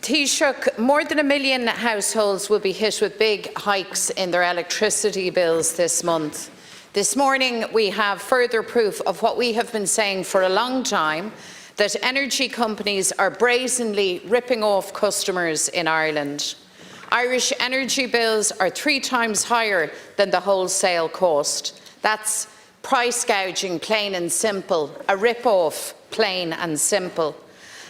Taoiseach, more than 1 million households will be hit with big hikes in their electricity bills this month. This morning we have further proof of what we have been saying for a long time, that energy companies are brazenly ripping off customers in Ireland. Irish energy bills are 3 times higher than the wholesale cost. That's price gouging, plain and simple, a rip-off, plain and simple.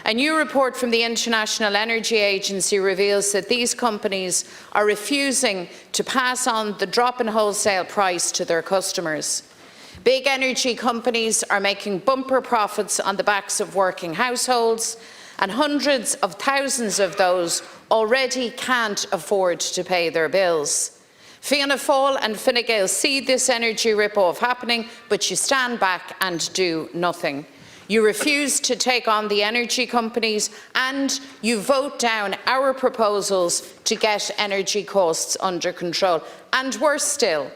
A new report from the International Energy Agency reveals that these companies are refusing to pass on the drop in wholesale price to their customers. Big energy companies are making bumper profits on the backs of working households, and hundreds of thousands of those already can't afford to pay their bills. Fianna Fáil and Fine Gael see this energy rip-off happening, but you stand back and do nothing. You refuse to take on the energy companies, and you vote down our proposals to get energy costs under control. And worse still,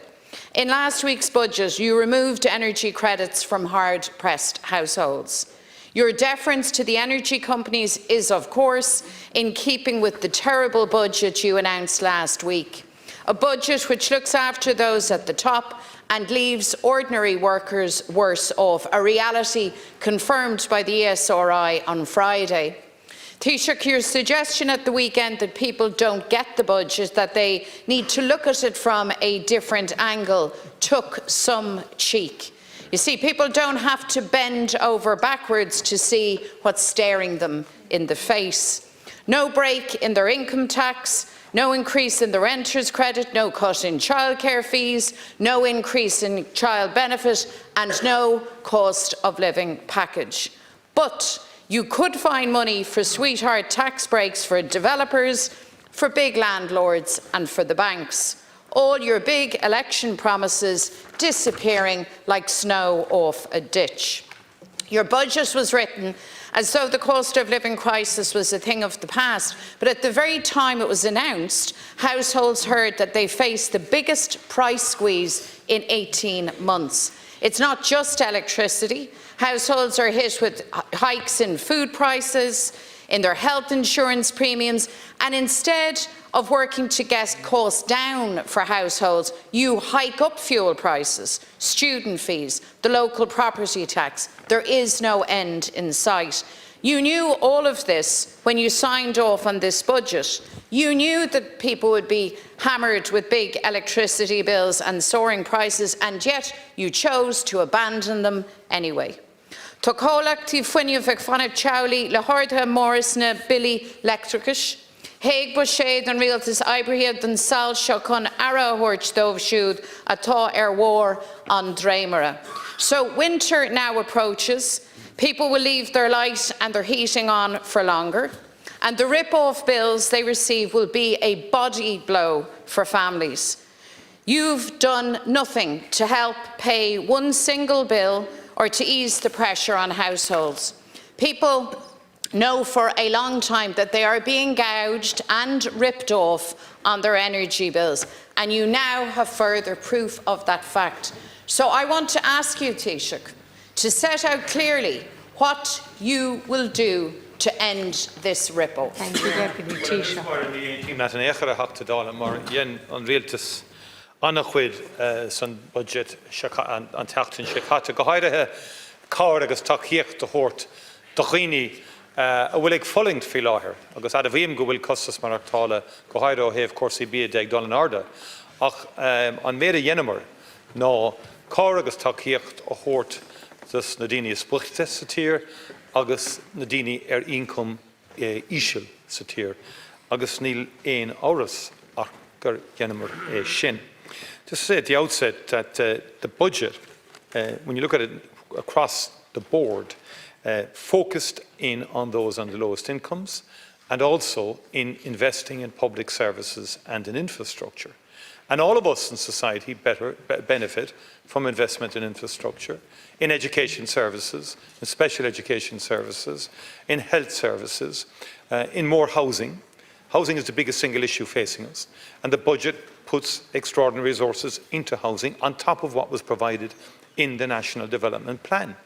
in last week's budget, you removed energy credits from hard-pressed households. Your deference to the energy companies is, of course, in keeping with the terrible budget you announced last week. A budget which looks after those at the top and leaves ordinary workers worse off, a reality confirmed by the ESRI on Friday. Taoiseach, your suggestion at the weekend that people don't get the budget, that they need to look at it from a different angle, took some cheek. You see, people don't have to bend over backwards to see what's staring them in the face. No break in their income tax, no increase in the renters' credit, no cut in childcare fees, no increase in child benefit, and no cost of living package. But you could find money for sweetheart tax breaks for developers, for big landlords and for the banks. All your big election promises disappearing like snow off a ditch. Your budget was written as though the cost of living crisis was a thing of the past, but at the very time it was announced, households heard that they faced the biggest price squeeze in 18 months. It's not just electricity. Households are hit with hikes in food prices, in their health insurance premiums, and instead of working to get costs down for households, you hike up fuel prices, student fees, the local property tax. There is no end in sight. You knew all of this when you signed off on this budget. You knew that people would be hammered with big electricity bills and soaring prices, and yet you chose to abandon them anyway. Tá cólacht tí fuinneamh ag fanna teaghlaí le háirthe móras na billí leictricais. Héag ba sé don rialtas oibrithe don saol seo chun ara a thabhairt dóibh siúd atá ar mhór an dréimire. So winter now approaches. People will leave their light and their heating on for longer, and the rip-off bills they receive will be a body blow for families. You've done nothing to help pay one single bill or to ease the pressure on households. People know for a long time that they are being gouged and ripped off on their energy bills, and you now have further proof of that fact. So I want to ask you, Taoiseach, to set out clearly what you will do to end this rip-off. Thank you, Deputy Taoiseach. Annachhuid san budget an teachtain Chicago go háirithe cáir agus taíocht do chóirt do dhaoine a bhfuil ag folingt faoi láthair, agus ad a bhíam go bhfuil costas mar achtála go háirithe ó thaobh cuasaí bíad ag dul an arda. Ach an méad a dhéanamar ná cáir agus taíocht ó chóirt dus na daoine is buachta sa tír agus na daoine ar income íseal sa tír, agus níl éon áras ach gur dhéanamar sin. Just to say at the outset that the budget, when you look at it across the board, focused in on those on the lowest incomes and also in investing in public services and in infrastructure. And all of us in society benefit from investment in infrastructure, in education services, in special education services, in health services, in more housing. Housing is the biggest single issue facing us, and the budget puts extraordinary resources into housing on top of what was provided in the National Development Plan.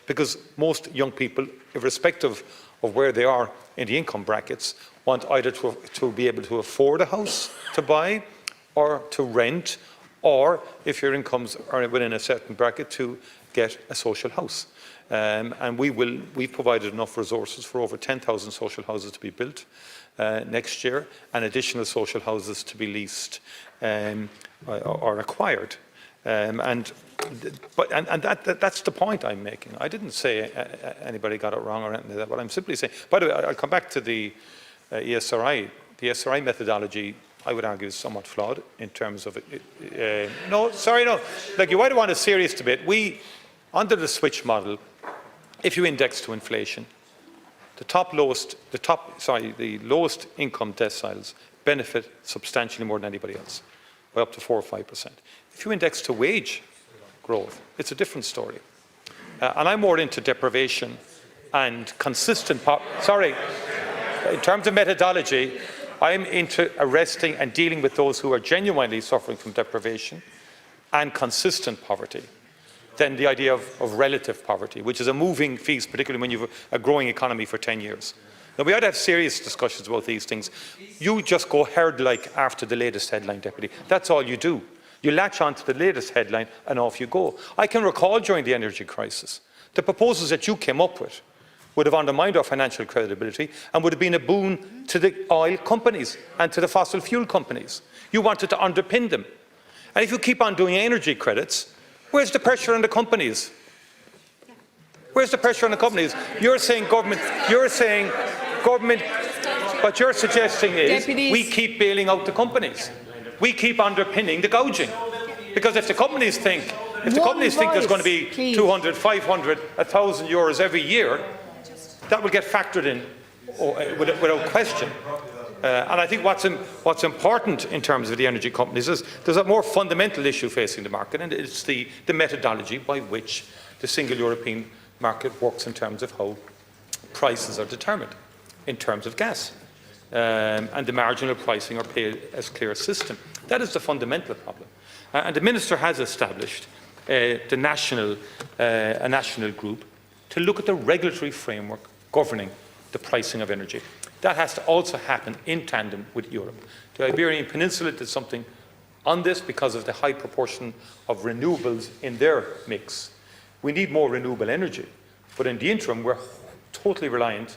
Because most young people, irrespective of where they are in the income brackets want either to be able to afford a house to buy or to rent, or if your incomes are within a certain bracket, to get a social house. And we've provided enough resources for over 10,000 social houses to be built next year, and additional social houses to be leased or acquired. That's the point I'm making. I didn't say anybody got it wrong or anything like that, but I'm simply saying, by the way, I'll come back to the ESRI. The ESRI methodology, I would argue, is somewhat flawed in terms of no. Like, you might want a serious debate. Under the switch model, if you index to inflation, the lowest income deciles benefit substantially more than anybody else, by up to 4 or 5%. If you index to wage growth, it's a different story. And I'm more into deprivation and consistent in terms of methodology, I'm into arresting and dealing with those who are genuinely suffering from deprivation and consistent poverty than the idea of relative poverty, which is a moving feast, particularly when you have a growing economy for 10 years. Now, we ought to have serious discussions about these things. You just go herd-like after the latest headline, Deputy. That's all you do. You latch on to the latest headline and off you go. I can recall during the energy crisis, the proposals that you came up with would have undermined our financial credibility and would have been a boon to the oil companies and to the fossil fuel companies. You wanted to underpin them. And if you keep on doing energy credits, where's the pressure on the companies? Where's the pressure on the companies? You're saying government, what you're suggesting is we keep bailing out the companies. We keep underpinning the gouging. Because if the companies think there's going to be 200, 500, 1,000 euros every year, that will get factored in without question. And I think what's important in terms of the energy companies is there's a more fundamental issue facing the market, and it's the methodology by which the single European market works in terms of how prices are determined in terms of gas. And the marginal pricing or pay as clear system. That is the fundamental problem. And the Minister has established a national group to look at the regulatory framework governing the pricing of energy. That has to also happen in tandem with Europe. The Iberian Peninsula did something on this because of the high proportion of renewables in their mix. We need more renewable energy, but in the interim we're totally reliant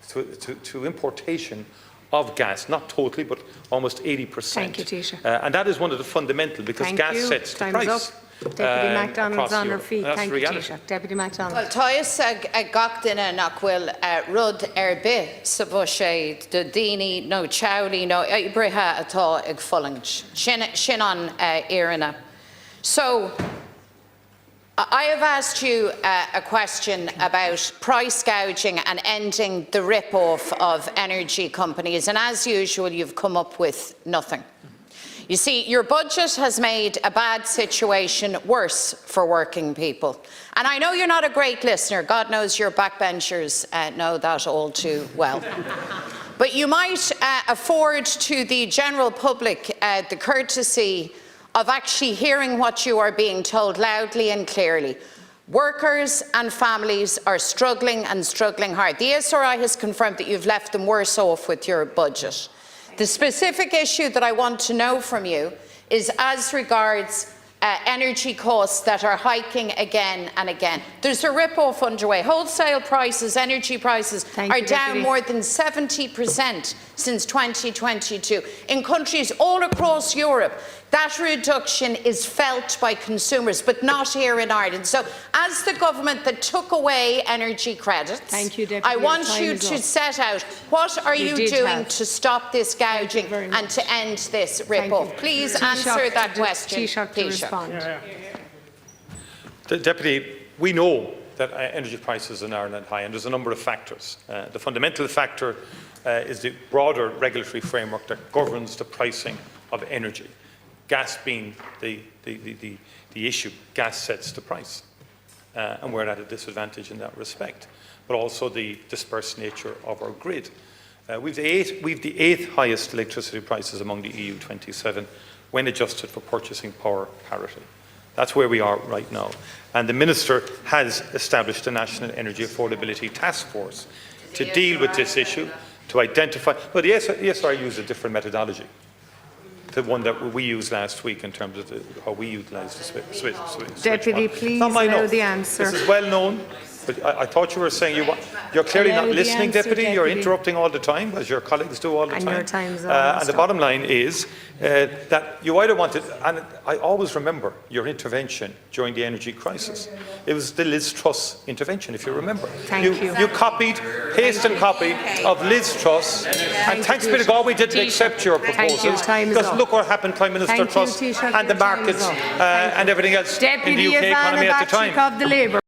to importation of gas, not totally, but almost 80%. Thank you, Taoiseach. And that is one of the fundamental, because gas sets the price. Deputy MacDonald's on her feet. Thank you, Taoiseach. Deputy MacDonald. Well, Toyas a gachtainna nach bhfuil rud be sa bheith sé do daoine nó teaghlaí nó oibrithe atá ag folangt. Sin an éireanna. So, I have asked you a question about price gouging and ending the rip-off of energy companies, and as usual you've come up with nothing. You see, your budget has made a bad situation worse for working people. And I know you're not a great listener. God knows your backbenchers know that all too well. But you might afford to the general public the courtesy of actually hearing what you are being told loudly and clearly. Workers and families are struggling and struggling hard. The ESRI has confirmed that you've left them worse off with your budget. The specific issue that I want to know from you is as regards energy costs that are hiking again and again. There's a rip-off underway. Wholesale prices, energy prices are down more than 70% since 2022. In countries all across Europe, that reduction is felt by consumers, but not here in Ireland. So, as the government that took away energy credits, I want you to set out what are you doing to stop this gouging and to end this rip-off. Please answer that question. Deputy, we know that energy prices in Ireland are high, and there's a number of factors. The fundamental factor is the broader regulatory framework that governs the pricing of energy. Gas being the issue. Gas sets the price, and we're at a disadvantage in that respect, but also the dispersed nature of our grid. We've the eighth highest electricity prices among the EU 27 when adjusted for purchasing power parity. That's where we are right now. And the Minister has established a National Energy Affordability Task Force to deal with this issue, to identify. But the ESR used a different methodology, the one that we used last week in terms of how we utilised the switch. Deputy, please Not mine, allow no. the answer. This is well known. But I thought you were saying you're clearly Allow not the listening, answer, Deputy. You're Deputy. interrupting all the time, as your colleagues do all the And time. your time's And almost the up. bottom line is that you either wanted, and I always remember your intervention during the energy crisis. It was the Liz Truss intervention, if you remember. Thank you. You copied, paste and copy of Liz Truss, and thanks be to God we didn't accept your Thank you. proposals. Time is Because up. look what happened, Prime Minister Thank you, Truss, Taoiseach, and the your time is markets up. and everything else in the Deputy UK economy Ivana at the time. Bacik of the Labour